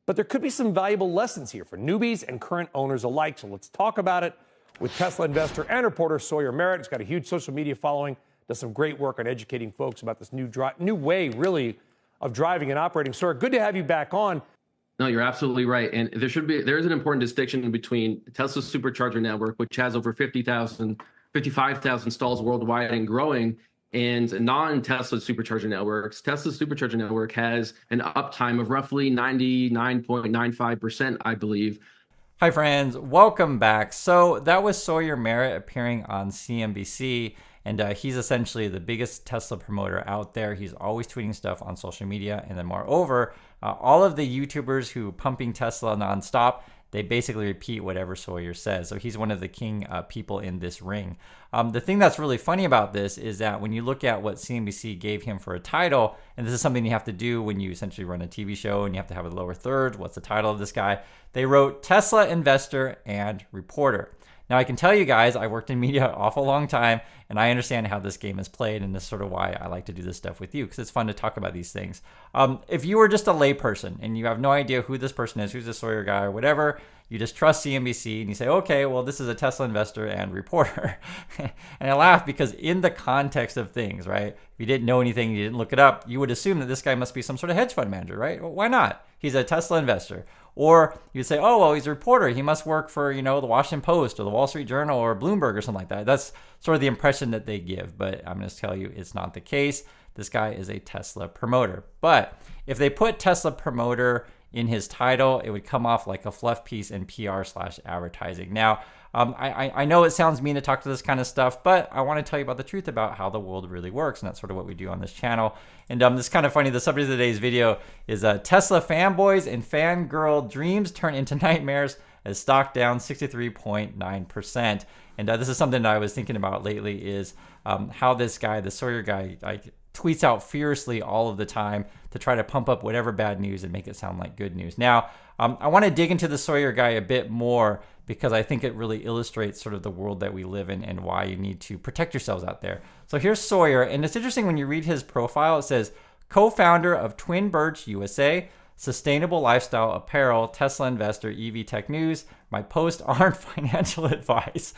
But there could be some valuable lessons here for newbies and current owners alike. So let's talk about it with Tesla investor and reporter Sawyer Merritt. He's got a huge social media following, does some great work on educating folks about this new way, really, of driving and operating. Sir, good to have you back on. No, you're absolutely right. And there is an important distinction between Tesla's supercharger network, which has over 55,000 stalls worldwide and growing, and non-Tesla supercharger networks. Tesla's supercharger network has an uptime of roughly 99.95%, I believe. Hi friends, welcome back. So that was Sawyer Merritt appearing on CNBC, and he's essentially the biggest Tesla promoter out there. He's always tweeting stuff on social media, and then moreover, all of the YouTubers who pumping Tesla nonstop, they basically repeat whatever Sawyer says. So he's one of the king people in this ring. The thing that's really funny about this is that when you look at what CNBC gave him for a title, and this is something you have to do when you essentially run a TV show and you have to have a lower third, what's the title of this guy? They wrote Tesla investor and reporter. Now, I can tell you guys, I worked in media an awful long time, and I understand how this game is played, and this is sort of why I like to do this stuff with you, because it's fun to talk about these things. If you were just a layperson, and you have no idea who this person is, who's this Sawyer guy, or whatever, you just trust CNBC, and you say, okay, well, this is a Tesla investor and reporter. And I laugh because in the context of things, right, if you didn't know anything, you didn't look it up, you would assume that this guy must be some sort of hedge fund manager, right? Well, why not? He's a Tesla investor. Or you'd say, oh, well, he's a reporter. He must work for, the Washington Post or the Wall Street Journal or Bloomberg or something like that. That's sort of the impression that they give. But I'm going to tell you it's not the case. This guy is a Tesla promoter. But if they put Tesla promoter in his title, it would come off like a fluff piece in PR/advertising. Now, I know it sounds mean to talk to this kind of stuff, but I want to tell you about the truth about how the world really works, and that's sort of what we do on this channel. And this is kind of funny. The subject of today's video is Tesla fanboys and fangirl dreams turn into nightmares as stock down 63.9%. And this is something that I was thinking about lately is how this guy, the Sawyer guy, tweets out fiercely all of the time to try to pump up whatever bad news and make it sound like good news. Now, I want to dig into the Sawyer guy a bit more because I think it really illustrates sort of the world that we live in and why you need to protect yourselves out there. So here's Sawyer, and it's interesting when you read his profile, it says, co-founder of Twin Birch USA, sustainable lifestyle apparel, Tesla investor, EV tech news. My posts aren't financial advice.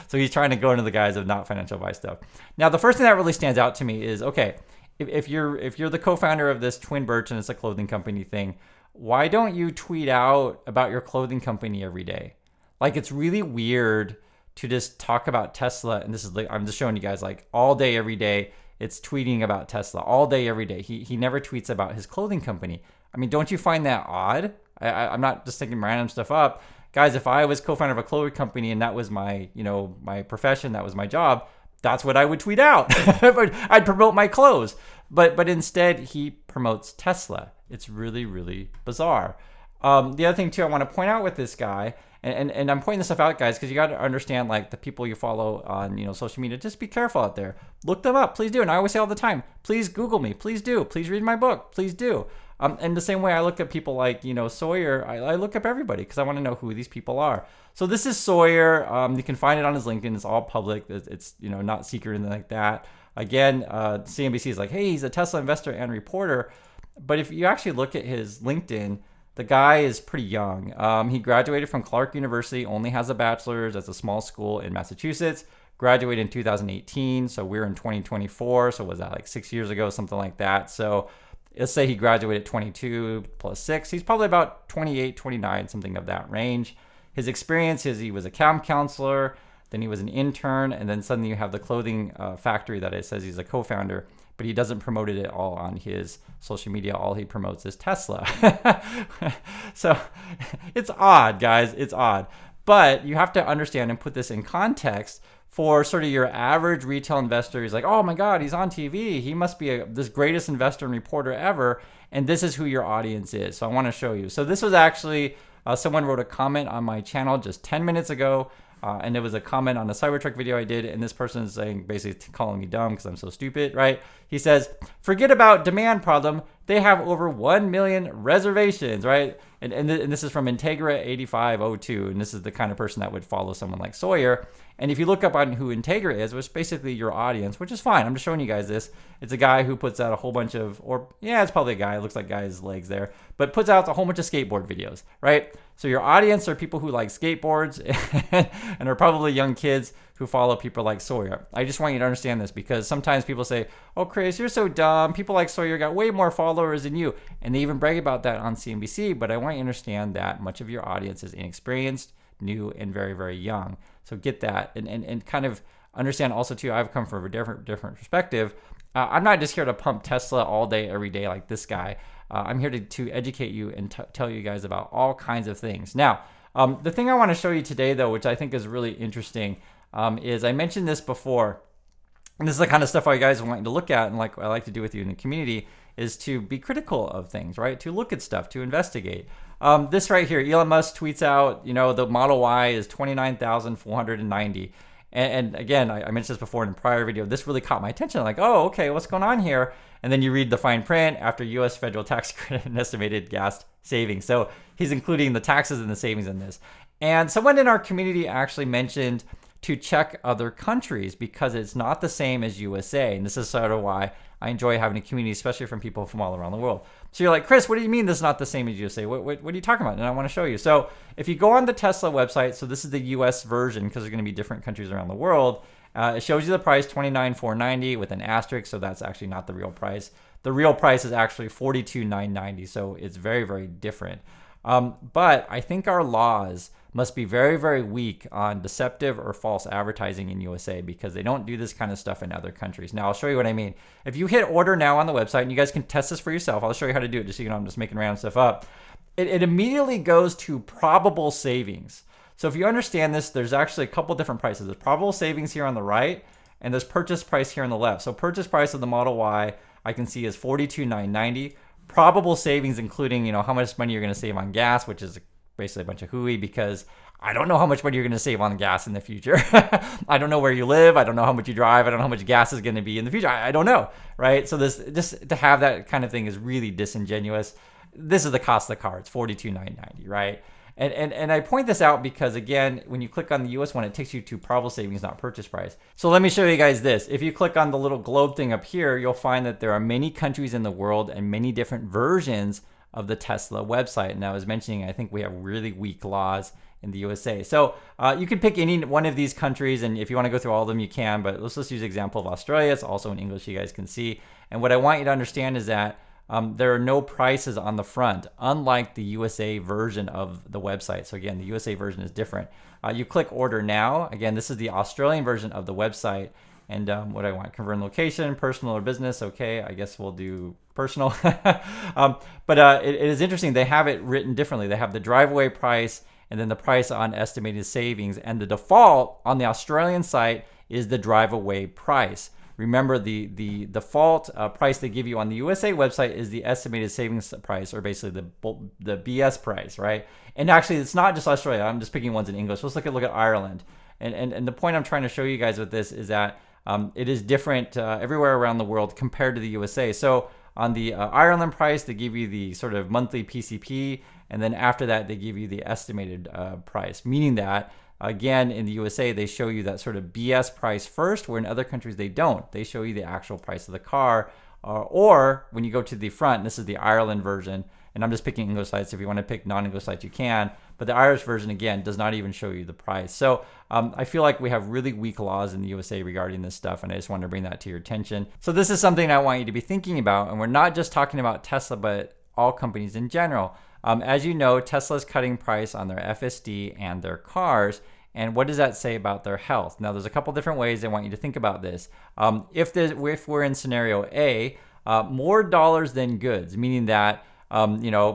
So he's trying to go into the guise of not financial advice stuff. Now, the first thing that really stands out to me is, okay, if you're the co-founder of this Twin Birch and it's a clothing company thing, why don't you tweet out about your clothing company every day? Like, it's really weird to just talk about Tesla. And this is like, I'm just showing you guys, like, all day, every day, it's tweeting about Tesla all day, every day. He never tweets about his clothing company. I mean, don't you find that odd? I'm not just thinking random stuff up. Guys, if I was co-founder of a clothing company and that was my, my profession, that was my job, that's what I would tweet out. I'd promote my clothes. But instead, he promotes Tesla. It's really, really bizarre. The other thing, too, I want to point out with this guy, and I'm pointing this stuff out, guys, because you got to understand, like, the people you follow on, social media. Just be careful out there. Look them up. Please do. And I always say all the time, please Google me. Please do. Please read my book. Please do. And the same way I look at people like, Sawyer, I look up everybody because I want to know who these people are. So this is Sawyer. You can find it on his LinkedIn. It's all public. It's not secret or anything like that. Again, CNBC is like, hey, he's a Tesla investor and reporter. But if you actually look at his LinkedIn, the guy is pretty young. He graduated from Clark University, only has a bachelor's at a small school in Massachusetts, graduated in 2018. So we're in 2024. So was that like 6 years ago, something like that? So let's say he graduated at 22 plus 6. He's probably about 28, 29, something of that range. His experience is he was a camp counselor, then he was an intern, and then suddenly you have the clothing factory that it says he's a co-founder, but he doesn't promote it at all on his social media. All he promotes is Tesla. So it's odd, guys. It's odd. But you have to understand and put this in context for sort of your average retail investor. He's like, oh my God, he's on TV. He must be this greatest investor and reporter ever. And this is who your audience is. So I want to show you. So this was actually, someone wrote a comment on my channel just 10 minutes ago. And it was a comment on a Cybertruck video I did. And this person is saying, basically calling me dumb because I'm so stupid, right? He says, forget about demand problem. They have over 1 million reservations, right? And this is from Integra8502. And this is the kind of person that would follow someone like Sawyer. And if you look up on who Integra is, which is basically your audience, which is fine. I'm just showing you guys this. It's a guy who puts out a whole bunch of, it's probably a guy. It looks like guy's legs there, but puts out a whole bunch of skateboard videos, right? So your audience are people who like skateboards and are probably young kids who follow people like Sawyer. I just want you to understand this because sometimes people say, oh, Chris, you're so dumb. People like Sawyer got way more followers than you. And they even brag about that on CNBC. But I want you to understand that much of your audience is inexperienced, new, and very, very young. So get that and kind of understand also too, I've come from a different perspective. I'm not just here to pump Tesla all day, every day like this guy. I'm here to educate you and tell you guys about all kinds of things. Now, the thing I want to show you today though, which I think is really interesting, is I mentioned this before, and this is the kind of stuff I guys want you to look at, and like I like to do with you in the community, is to be critical of things, right? To look at stuff, to investigate. This right here, Elon Musk tweets out, the Model Y is 29,490. And again, I mentioned this before in a prior video. This really caught my attention. I'm like, oh, okay, what's going on here? And then you read the fine print after U.S. federal tax credit and estimated gas savings. So he's including the taxes and the savings in this. And someone in our community actually mentioned to check other countries because it's not the same as USA. And this is sort of why I enjoy having a community, especially from people from all around the world. So you're like, Chris, what do you mean this is not the same as USA? What are you talking about? And I want to show you. So if you go on the Tesla website, so this is the US version because there's going to be different countries around the world. It shows you the price, $29,490 with an asterisk. So that's actually not the real price. The real price is actually $42,990. So it's very, very different. But I think our laws must be very, very weak on deceptive or false advertising in USA because they don't do this kind of stuff in other countries. Now, I'll show you what I mean. If you hit order now on the website, and you guys can test this for yourself, I'll show you how to do it just so you know I'm just making random stuff up. It immediately goes to probable savings. So if you understand this, there's actually a couple different prices. There's probable savings here on the right, and there's purchase price here on the left. So purchase price of the Model Y, I can see is $42,990. Probable savings, including how much money you're going to save on gas, which is basically a bunch of hooey because I don't know how much money you're going to save on gas in the future. I don't know where you live. I don't know how much you drive. I don't know how much gas is going to be in the future. I don't know, right? So this just to have that kind of thing is really disingenuous. This is the cost of the car. It's $42,990, right? And I point this out because, again, when you click on the US one, it takes you to probable savings, not purchase price. So let me show you guys this. If you click on the little globe thing up here, you'll find that there are many countries in the world and many different versions of the Tesla website. And I was mentioning, I think we have really weak laws in the USA. So you can pick any one of these countries, and if you want to go through all of them, you can, but let's just use the example of Australia. It's also in English, you guys can see. And what I want you to understand is that there are no prices on the front, unlike the USA version of the website. So again, the USA version is different. You click order now. Again, this is the Australian version of the website. And what I want, confirm location, personal or business. Okay, I guess we'll do personal. But it is interesting. They have it written differently. They have the driveway price and then the price on estimated savings. And the default on the Australian site is the drive-away price. Remember, the default price they give you on the USA website is the estimated savings price, or basically the BS price, right? And actually, it's not just Australia. I'm just picking ones in English. Let's look at Ireland. And the point I'm trying to show you guys with this is that it is different everywhere around the world compared to the USA. So on the Ireland price, they give you the sort of monthly PCP, and then after that, they give you the estimated price, meaning that, again, in the USA, they show you that sort of BS price first, where in other countries, they don't. They show you the actual price of the car. Or when you go to the front, this is the Ireland version, and I'm just picking English sites. If you want to pick non-English sites, you can. But the Irish version, again, does not even show you the price. So I feel like we have really weak laws in the USA regarding this stuff, and I just wanted to bring that to your attention. So this is something I want you to be thinking about, and we're not just talking about Tesla, but all companies in general. As you know, Tesla's cutting price on their FSD and their cars. And what does that say about their health? Now, there's a couple different ways I want you to think about this. If we're in scenario A, more dollars than goods, meaning that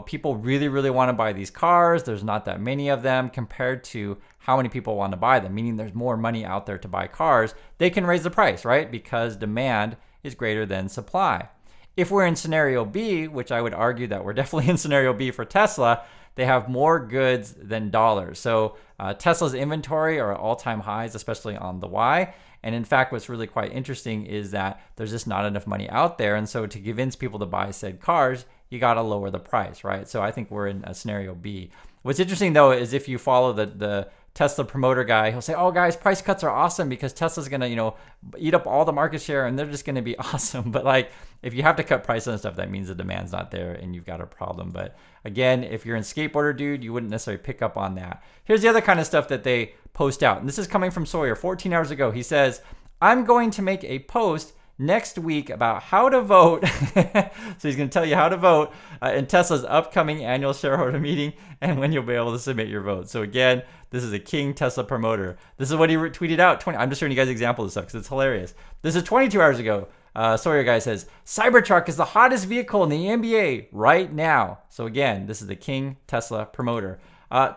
people really, really want to buy these cars. There's not that many of them compared to how many people want to buy them, meaning there's more money out there to buy cars. They can raise the price, right? Because demand is greater than supply. If we're in scenario B, which I would argue that we're definitely in scenario B for Tesla, they have more goods than dollars. So Tesla's inventory are at all-time highs, especially on the Y. And in fact, what's really quite interesting is that there's just not enough money out there. And so to convince people to buy said cars, you got to lower the price, right? So I think we're in a scenario B. What's interesting though is if you follow the Tesla promoter guy, he'll say, oh guys, price cuts are awesome because Tesla's going to, eat up all the market share and they're just going to be awesome. But like, if you have to cut prices and stuff, that means the demand's not there and you've got a problem. But again, if you're in skateboarder, dude, you wouldn't necessarily pick up on that. Here's the other kind of stuff that they post out. And this is coming from Sawyer 14 hours ago. He says, I'm going to make a post next week about how to vote. So he's going to tell you how to vote in Tesla's upcoming annual shareholder meeting and when you'll be able to submit your vote. So again, this is a king Tesla promoter. This is what he tweeted out. I'm just showing you guys examples of stuff because it's hilarious. This is 22 hours ago. Sawyer guy says, Cybertruck is the hottest vehicle in the NBA right now. So again, this is the king Tesla promoter.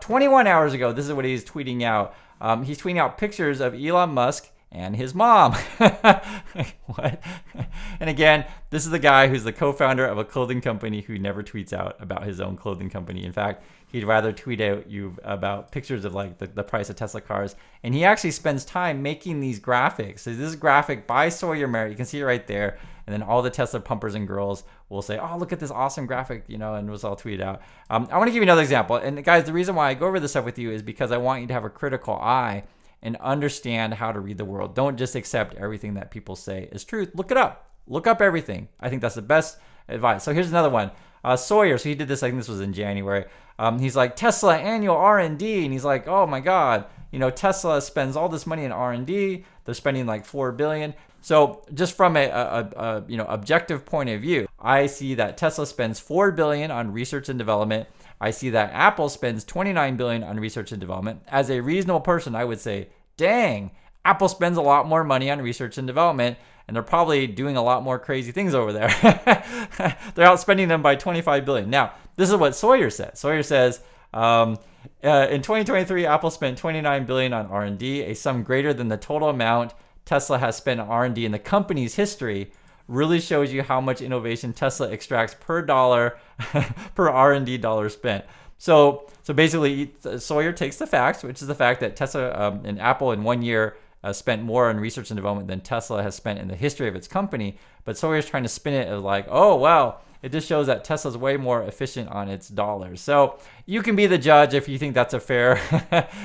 21 hours ago, this is what he's tweeting out. He's tweeting out pictures of Elon Musk and his mom. What? And again, this is the guy who's the co-founder of a clothing company who never tweets out about his own clothing company. In fact, he'd rather tweet out you about pictures of like the price of Tesla cars. And he actually spends time making these graphics. So this is graphic by Sawyer Merritt. You can see it right there. And then all the Tesla pumpers and girls will say, oh, look at this awesome graphic, and it was all tweeted out. I want to give you another example. And guys, the reason why I go over this stuff with you is because I want you to have a critical eye and understand how to read the world. Don't just accept everything that people say is truth. Look it up. Look up everything. I think that's the best advice. So here's another one. Sawyer, so he did this, I think this was in January. He's like, Tesla annual R&D. And he's like, oh my God, Tesla spends all this money in R&D. They're spending like $4 billion. So just from a objective point of view, I see that Tesla spends $4 billion on research and development. I see that Apple spends $29 billion on research and development. As a reasonable person, I would say, dang, Apple spends a lot more money on research and development, and they're probably doing a lot more crazy things over there. They're outspending them by $25 billion. Now, this is what Sawyer says. Sawyer says, in 2023, Apple spent $29 billion on R&D, a sum greater than the total amount Tesla has spent on R&D in the company's history. Really shows you how much innovation Tesla extracts per dollar, per R&D dollar spent. So basically, Sawyer takes the facts, which is the fact that Tesla and Apple in 1 year spent more on research and development than Tesla has spent in the history of its company. But Sawyer's trying to spin it as like, oh, well, it just shows that Tesla's way more efficient on its dollars. So you can be the judge if you think that's a fair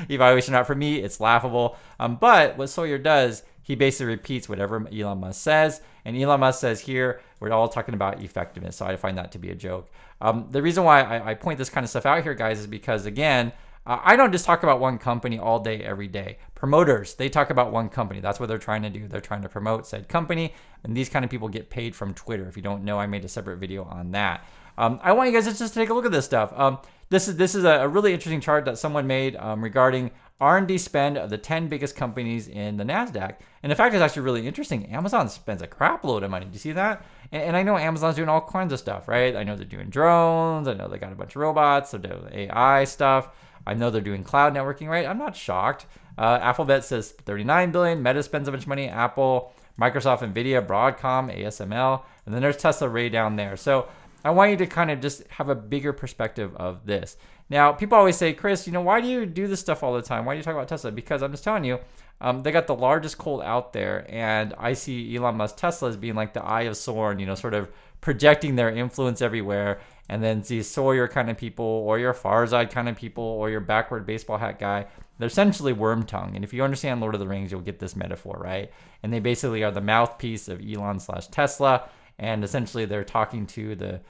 evaluation or not. For me, it's laughable. But what Sawyer does, he basically repeats whatever Elon Musk says. And Elon Musk says here, we're all talking about effectiveness. So I find that to be a joke. The reason why I point this kind of stuff out here, guys, is because, again, I don't just talk about one company all day, every day. Promoters, they talk about one company. That's what they're trying to do. They're trying to promote said company. And these kind of people get paid from Twitter. If you don't know, I made a separate video on that. I want you guys to just take a look at this stuff. This is a really interesting chart that someone made regarding R&D spend of the 10 biggest companies in the NASDAQ. And in fact, it's actually really interesting. Amazon spends a crap load of money. Do you see that? And I know Amazon's doing all kinds of stuff, right? I know they're doing drones. I know they got a bunch of robots. They're doing AI stuff. I know they're doing cloud networking, right? I'm not shocked. Alphabet says $39 billion. Meta spends a bunch of money. Apple, Microsoft, NVIDIA, Broadcom, ASML. And then there's Tesla way down there. So I want you to kind of just have a bigger perspective of this. Now, people always say, Chris, why do you do this stuff all the time? Why do you talk about Tesla? Because I'm just telling you, they got the largest cold out there. And I see Elon Musk Tesla as being like the eye of Sauron, sort of projecting their influence everywhere. And then these Sawyer kind of people, or your Farzad kind of people, or your backward baseball hat guy, they're essentially worm tongue. And if you understand Lord of the Rings, you'll get this metaphor, right? And they basically are the mouthpiece of Elon/Tesla. And essentially they're talking to the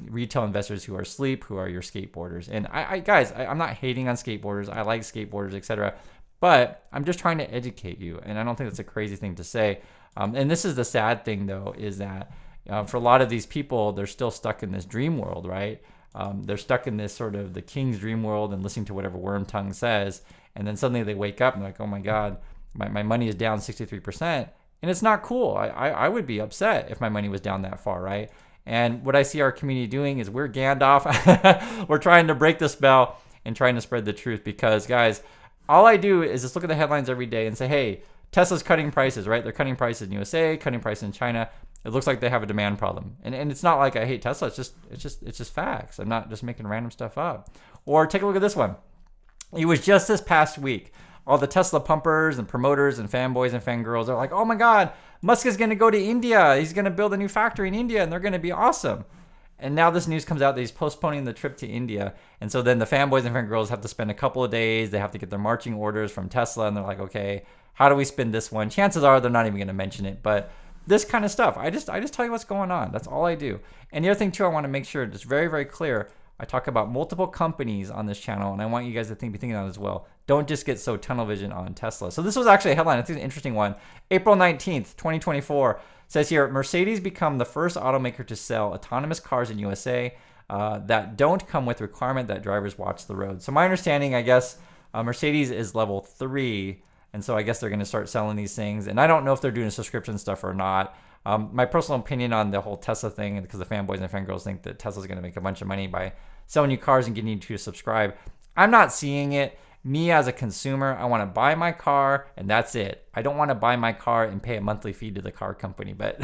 retail investors who are asleep, who are your skateboarders. And guys, I'm not hating on skateboarders. I like skateboarders, etc. But I'm just trying to educate you. And I don't think that's a crazy thing to say. And this is the sad thing, though, is that for a lot of these people, they're still stuck in this dream world, right? They're stuck in this sort of the king's dream world and listening to whatever worm tongue says. And then suddenly they wake up and they're like, oh my God, my money is down 63%. And it's not cool. I would be upset if my money was down that far, right? And what I see our community doing is we're Gandalf. We're trying to break the spell and trying to spread the truth because, guys, all I do is just look at the headlines every day and say, hey, Tesla's cutting prices, right? They're cutting prices in USA, cutting prices in China. It looks like they have a demand problem. And it's not like I hate Tesla. It's just facts. I'm not just making random stuff up. Or take a look at this one. It was just this past week. all the Tesla pumpers and promoters and fanboys and fangirls are like, oh my God, Musk is going to go to India. He's going to build a new factory in India and they're going to be awesome. And now this news comes out that he's postponing the trip to India. And so then the fanboys and fangirls have to spend a couple of days. They have to get their marching orders from Tesla. And they're like, okay, how do we spin this one? Chances are they're not even going to mention it. But this kind of stuff, I just tell you what's going on. That's all I do. And the other thing, too, I want to make sure it's very, very clear. I talk about multiple companies on this channel. And I want you guys to be thinking that as well. Don't just get so tunnel vision on Tesla. So this was actually a headline. I think it's an interesting one. April 19th, 2024. Says here, Mercedes become the first automaker to sell autonomous cars in USA that don't come with requirement that drivers watch the road. So my understanding, I guess, Mercedes is level 3. And so I guess they're going to start selling these things. And I don't know if they're doing subscription stuff or not. My personal opinion on the whole Tesla thing, because the fanboys and fangirls think that Tesla's going to make a bunch of money by selling you cars and getting you to subscribe. I'm not seeing it. Me as a consumer, I want to buy my car and that's it. I don't want to buy my car and pay a monthly fee to the car company. But,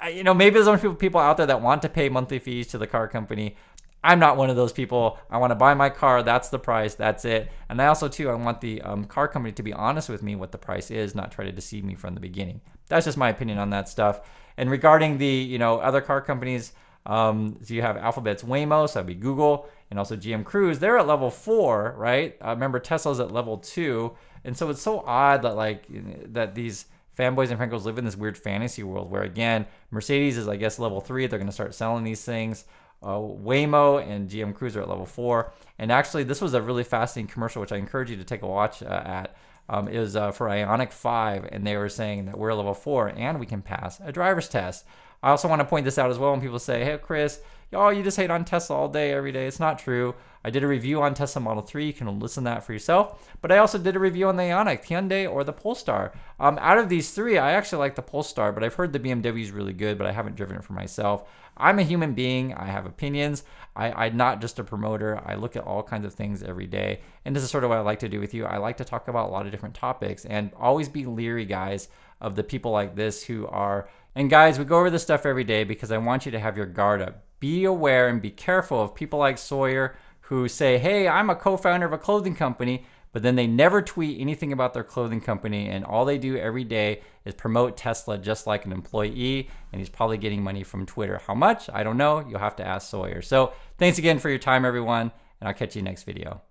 maybe there's some people out there that want to pay monthly fees to the car company. I'm not one of those people. I want to buy my car. That's the price. That's it. And I also, too, I want the car company to be honest with me what the price is, not try to deceive me from the beginning. That's just my opinion on that stuff. And regarding the, other car companies, so you have Alphabet's Waymo, so that'd be Google, and also GM Cruise. They're at level 4, right? Remember, Tesla's at level 2. And so it's so odd that that these fanboys and fangirls live in this weird fantasy world where, again, Mercedes is, I guess, level 3. They're going to start selling these things. Waymo and GM Cruise are at level 4. And actually, this was a really fascinating commercial, which I encourage you to take a watch at. It was for Ioniq 5, and they were saying that we're level 4 and we can pass a driver's test. I also want to point this out as well when people say, hey, Chris, you just hate on Tesla all day, every day. It's not true. I did a review on Tesla Model 3. You can listen to that for yourself. But I also did a review on the Ioniq, Hyundai, or the Polestar. Out of these 3, I actually like the Polestar, but I've heard the BMW is really good, but I haven't driven it for myself. I'm a human being. I have opinions. I'm not just a promoter. I look at all kinds of things every day. And this is sort of what I like to do with you. I like to talk about a lot of different topics and always be leery, guys, of the people like this who are... And guys, we go over this stuff every day because I want you to have your guard up. Be aware and be careful of people like Sawyer who say, hey, I'm a co-founder of a clothing company, but then they never tweet anything about their clothing company, and all they do every day is promote Tesla just like an employee, and he's probably getting money from Twitter. How much? I don't know. You'll have to ask Sawyer. So thanks again for your time, everyone, and I'll catch you next video.